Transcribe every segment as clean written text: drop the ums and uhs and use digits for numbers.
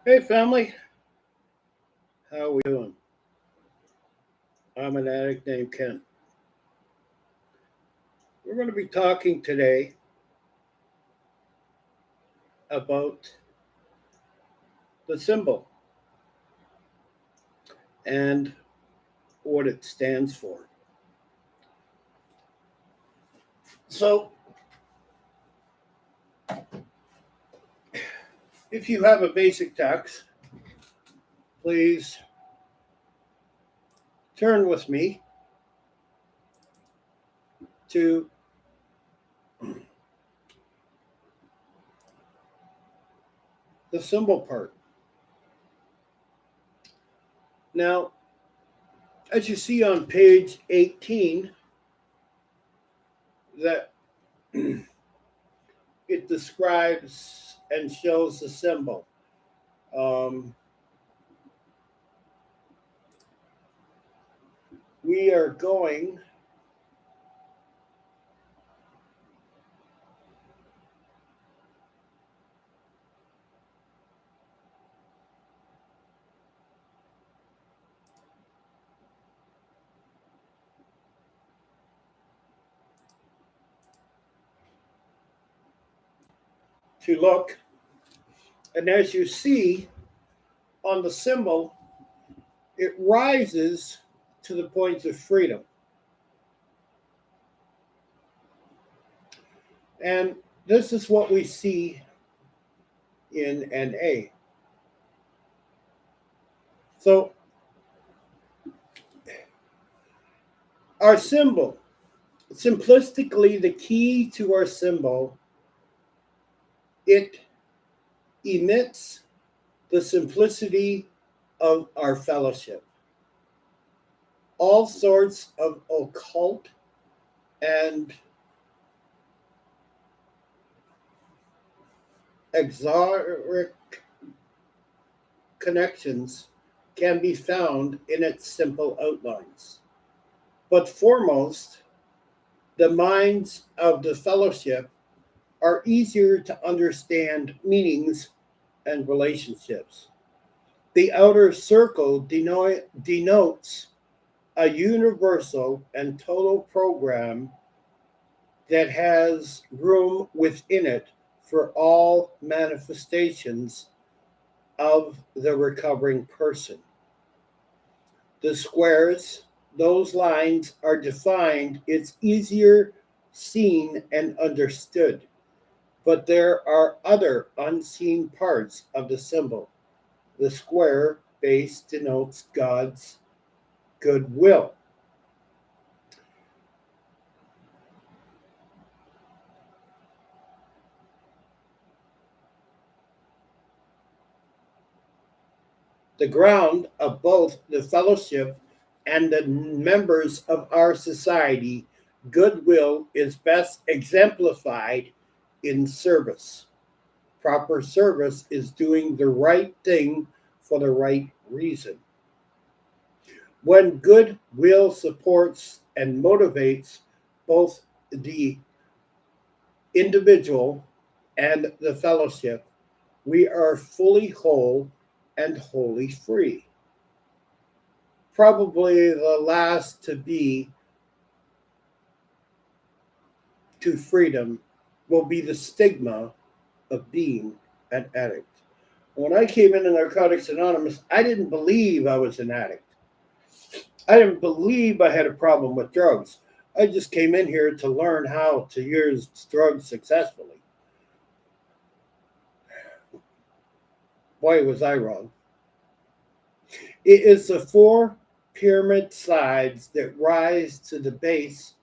Hey, family. How we doing? I'm an addict named Ken. We're going to be talking today about the symbol and what it stands for. So, if you have a basic text, please turn with me to the symbol part. Now, as you see on page 18, that it describes and shows the symbol. Um, we are going to look, and as you see on the symbol, it rises to the point of freedom. And this is what we see in NA. So, our symbol, simplistically, the key to our symbol, it emits the simplicity of our fellowship. All sorts of occult and exoteric connections can be found in its simple outlines. But foremost, the minds of the fellowship are easier to understand meanings and relationships. The outer circle denotes a universal and total program that has room within it for all manifestations of the recovering person. The squares, those lines are defined, it's easier seen and understood. But there are other unseen parts of the symbol. The square base denotes God's goodwill. The ground of both the fellowship and the members of our society, goodwill is best exemplified in service. Proper service is doing the right thing for the right reason. When goodwill supports and motivates both the individual and the fellowship, we are fully whole and wholly free. Probably the last to be to freedom will be the stigma of being an addict. When I came into Narcotics Anonymous, I didn't believe I was an addict. I didn't believe I had a problem with drugs. I just came in here to learn how to use drugs successfully. Boy, was I wrong. It is the four pyramid sides that rise to the base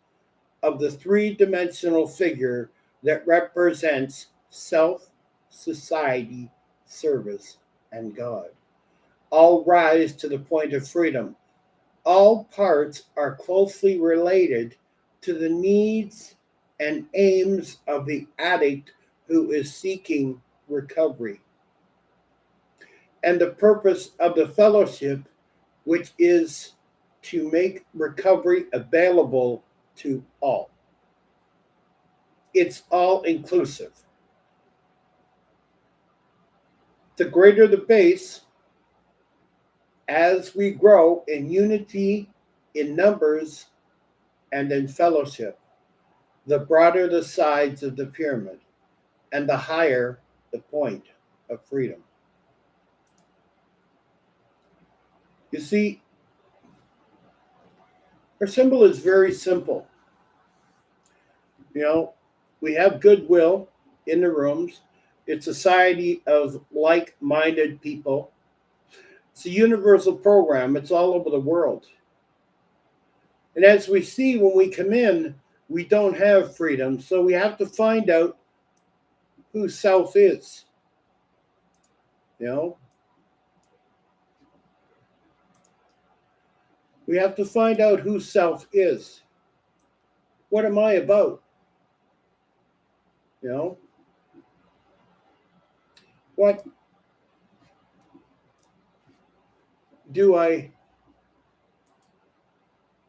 of the three-dimensional figure that represents self, society, service, and God. All rise to the point of freedom. All parts are closely related to the needs and aims of the addict who is seeking recovery. And the purpose of the fellowship, which is to make recovery available to all. It's all inclusive. The greater the base, as we grow in unity, in numbers, and in fellowship, the broader the sides of the pyramid, and the higher the point of freedom. You see, our symbol is very simple. You know, we have goodwill in the rooms. It's a society of like-minded people. It's a universal program. It's all over the world. And as we see when we come in, we don't have freedom. So we have to find out who self is. You know? We have to find out who self is. What am I about? You know? What do I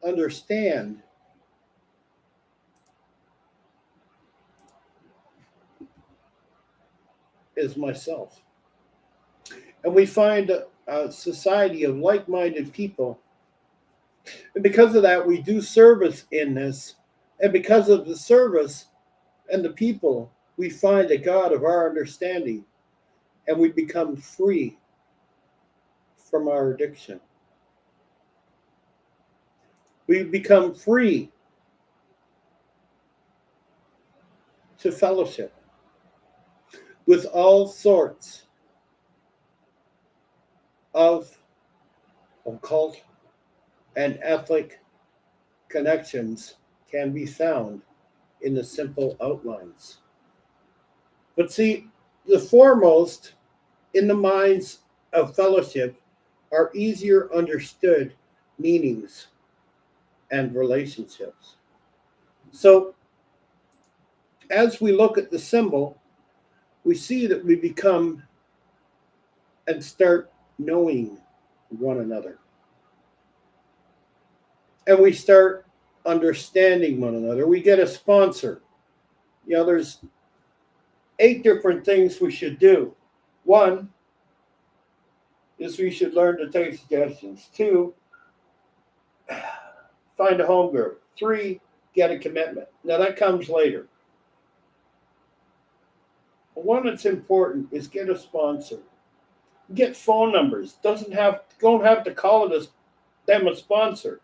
understand as myself? And we find a society of like-minded people. And because of that, we do service in this. And because of the service and the people, we find a God of our understanding. And we become free from our addiction. We become free to fellowship with all sorts of occult and ethnic connections can be found in the simple outlines. But see, the foremost in the minds of fellowship are easier understood meanings and relationships. So, as we look at the symbol, we see that we become and start knowing one another. And we start understanding one another. We get a sponsor. You know, there's 8 different things we should do. 1 is we should learn to take suggestions. 2, find a home group. 3, get a commitment. Now that comes later. But one that's important is get a sponsor. Get phone numbers. Don't have to call them a sponsor.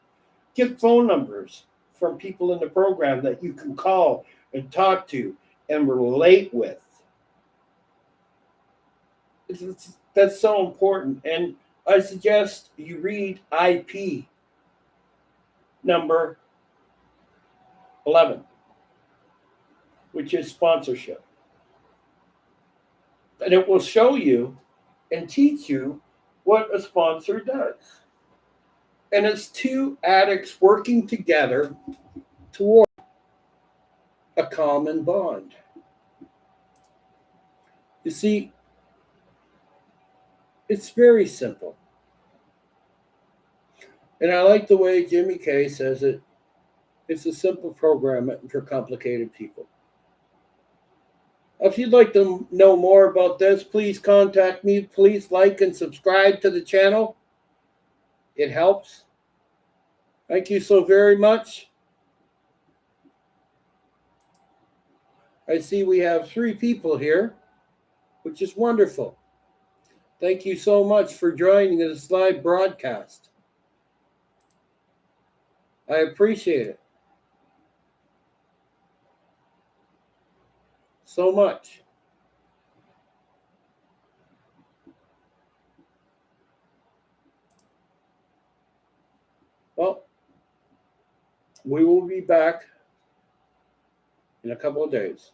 Get phone numbers from people in the program that you can call and talk to and relate with. That's so important. And I suggest you read IP number 11, which is sponsorship. And it will show you and teach you what a sponsor does. And it's 2 addicts working together toward a common bond. You see, it's very simple. And I like the way Jimmy Kay says it. It's a simple program for complicated people. If you'd like to know more about this, please contact me. Please like and subscribe to the channel. It helps. Thank you so very much. I see we have 3 people here, which is wonderful. Thank you so much for joining this live broadcast. I appreciate it so much. Well, we will be back in a couple of days.